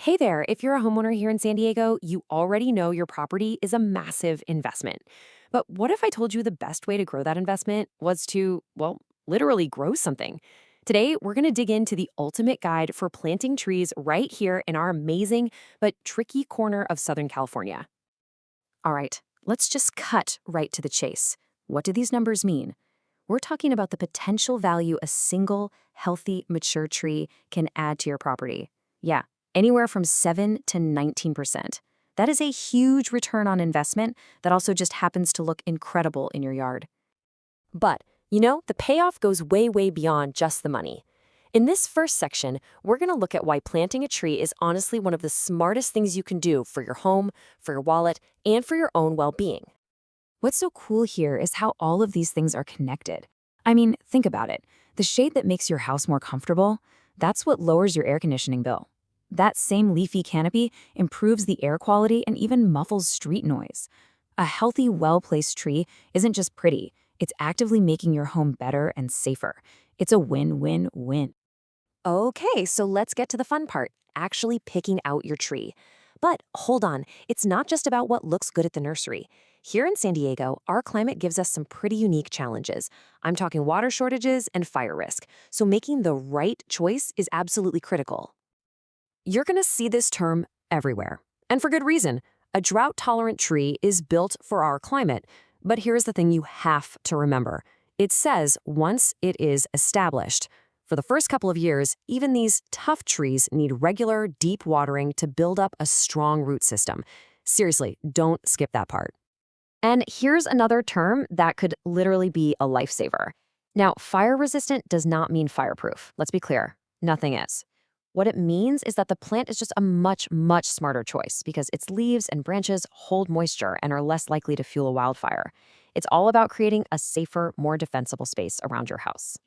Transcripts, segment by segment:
Hey there, if you're a homeowner here in San Diego, you already know your property is a massive investment. But what if I told you the best way to grow that investment was to, well, literally grow something? Today, we're going to dig into the ultimate guide for planting trees right here in our amazing but tricky corner of Southern California. All right, let's just cut right to the chase. What do these numbers mean? We're talking about the potential value a single, healthy, mature tree can add to your property. Yeah, anywhere from 7 to 19%. That is a huge return on investment that also just happens to look incredible in your yard. But, the payoff goes way, way beyond just the money. In this first section, we're going to look at why planting a tree is honestly one of the smartest things you can do for your home, for your wallet, and for your own well-being. What's so cool here is how all of these things are connected. I mean, think about it. The shade that makes your house more comfortable, that's what lowers your air conditioning bill. That same leafy canopy improves the air quality and even muffles street noise. A healthy, well-placed tree isn't just pretty, it's actively making your home better and safer. It's a win-win-win. Okay, so let's get to the fun part, actually picking out your tree. But hold on, it's not just about what looks good at the nursery. Here in San Diego, our climate gives us some pretty unique challenges. I'm talking water shortages and fire risk, so making the right choice is absolutely critical. You're going to see this term everywhere, and for good reason. A drought-tolerant tree is built for our climate, but here's the thing you have to remember. It says once it is established. For the first couple of years, even these tough trees need regular, deep watering to build up a strong root system. Seriously, don't skip that part. And here's another term that could literally be a lifesaver. Now, fire-resistant does not mean fireproof. Let's be clear. Nothing is. What it means is that the plant is just a much, much smarter choice because its leaves and branches hold moisture and are less likely to fuel a wildfire. It's all about creating a safer, more defensible space around your house.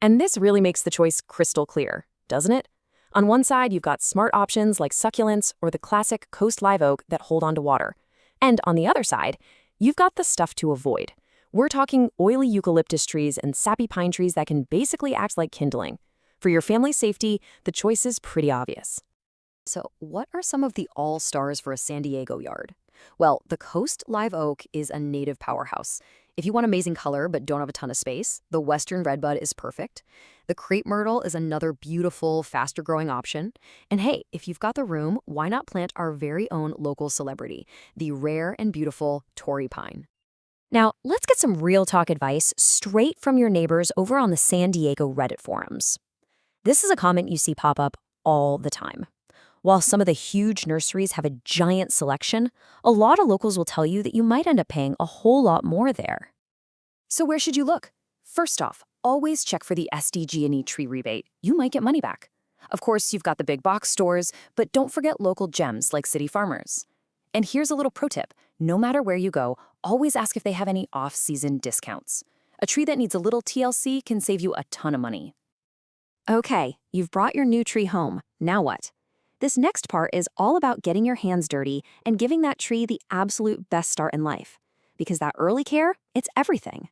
And this really makes the choice crystal clear, doesn't it? On one side, you've got smart options like succulents or the classic coast live oak that hold onto water. And on the other side, you've got the stuff to avoid. We're talking oily eucalyptus trees and sappy pine trees that can basically act like kindling. For your family's safety, the choice is pretty obvious. So, what are some of the all-stars for a San Diego yard? Well, the coast live oak is a native powerhouse. If you want amazing color but don't have a ton of space, the western redbud is perfect. The crepe myrtle is another beautiful, faster-growing option. And hey, if you've got the room, why not plant our very own local celebrity, the rare and beautiful Torrey pine? Now, let's get some real talk advice straight from your neighbors over on the San Diego Reddit forums. This is a comment you see pop up all the time. While some of the huge nurseries have a giant selection, a lot of locals will tell you that you might end up paying a whole lot more there. So where should you look? First off, always check for the SDG&E tree rebate. You might get money back. Of course, you've got the big box stores, but don't forget local gems like City Farmers. And here's a little pro tip. No matter where you go, always ask if they have any off-season discounts. A tree that needs a little TLC can save you a ton of money. Okay, you've brought your new tree home. Now what? This next part is all about getting your hands dirty and giving that tree the absolute best start in life. Because that early care, it's everything.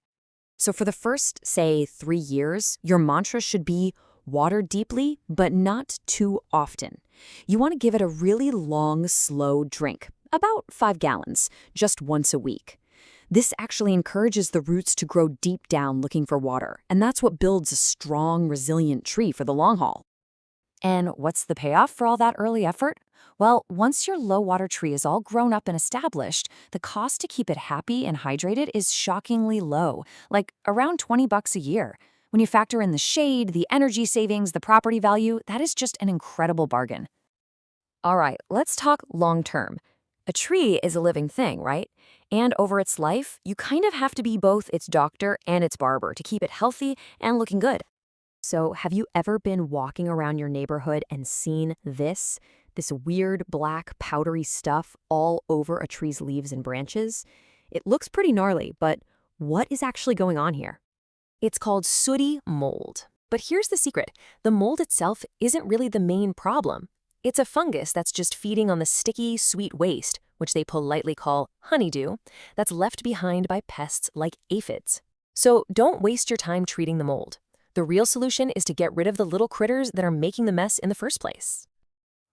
So for the first, say, 3 years, your mantra should be water deeply, but not too often. You want to give it a really long, slow drink, about 5 gallons, just once a week. This actually encourages the roots to grow deep down looking for water, and that's what builds a strong, resilient tree for the long haul. And what's the payoff for all that early effort? Well, once your low-water tree is all grown up and established, the cost to keep it happy and hydrated is shockingly low, like around $20 a year. When you factor in the shade, the energy savings, the property value, that is just an incredible bargain. All right, let's talk long-term. A tree is a living thing, right? And over its life, you kind of have to be both its doctor and its barber to keep it healthy and looking good. So have you ever been walking around your neighborhood and seen this weird black powdery stuff all over a tree's leaves and branches? It looks pretty gnarly, but what is actually going on here? It's called sooty mold. But here's the secret. The mold itself isn't really the main problem. It's a fungus that's just feeding on the sticky, sweet waste, which they politely call honeydew, that's left behind by pests like aphids. So don't waste your time treating the mold. The real solution is to get rid of the little critters that are making the mess in the first place.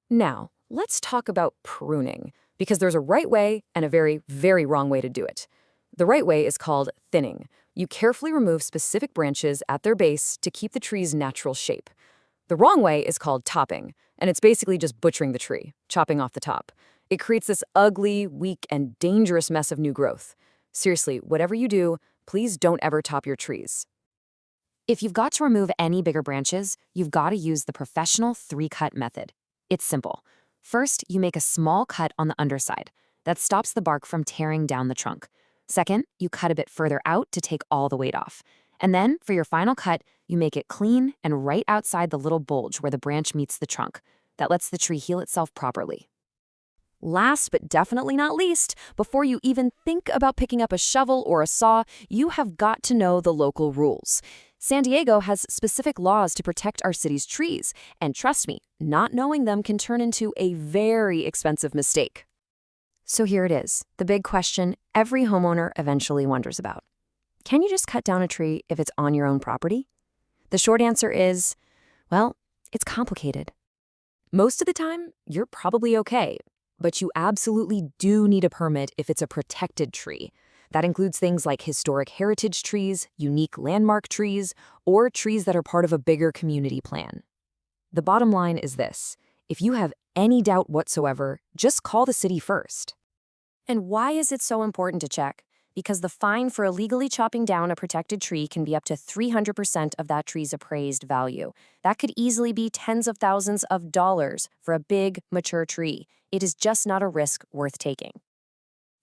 Now, let's talk about pruning, because there's a right way and a very, very wrong way to do it. The right way is called thinning. You carefully remove specific branches at their base to keep the tree's natural shape. The wrong way is called topping, and it's basically just butchering the tree, chopping off the top. It creates this ugly, weak, and dangerous mess of new growth. Seriously, whatever you do, please don't ever top your trees. If you've got to remove any bigger branches, you've got to use the professional 3-cut method. It's simple. First, you make a small cut on the underside. That stops the bark from tearing down the trunk. Second, you cut a bit further out to take all the weight off. And then, for your final cut, you make it clean and right outside the little bulge where the branch meets the trunk. That lets the tree heal itself properly. Last but definitely not least, before you even think about picking up a shovel or a saw, you have got to know the local rules. San Diego has specific laws to protect our city's trees, and trust me, not knowing them can turn into a very expensive mistake. So here it is, the big question every homeowner eventually wonders about. Can you just cut down a tree if it's on your own property? The short answer is, well, it's complicated. Most of the time, you're probably okay, but you absolutely do need a permit if it's a protected tree. That includes things like historic heritage trees, unique landmark trees, or trees that are part of a bigger community plan. The bottom line is this: if you have any doubt whatsoever, just call the city first. And why is it so important to check? Because the fine for illegally chopping down a protected tree can be up to 300% of that tree's appraised value. That could easily be tens of thousands of dollars for a big, mature tree. It is just not a risk worth taking.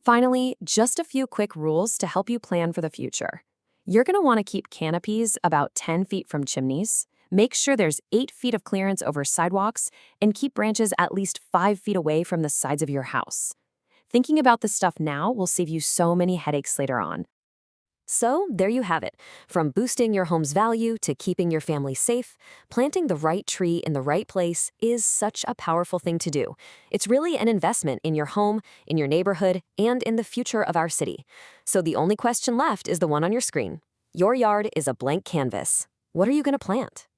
Finally, just a few quick rules to help you plan for the future. You're going to want to keep canopies about 10 feet from chimneys, make sure there's 8 feet of clearance over sidewalks, and keep branches at least 5 feet away from the sides of your house. Thinking about this stuff now will save you so many headaches later on. So there you have it. From boosting your home's value to keeping your family safe, planting the right tree in the right place is such a powerful thing to do. It's really an investment in your home, in your neighborhood, and in the future of our city. So the only question left is the one on your screen. Your yard is a blank canvas. What are you going to plant?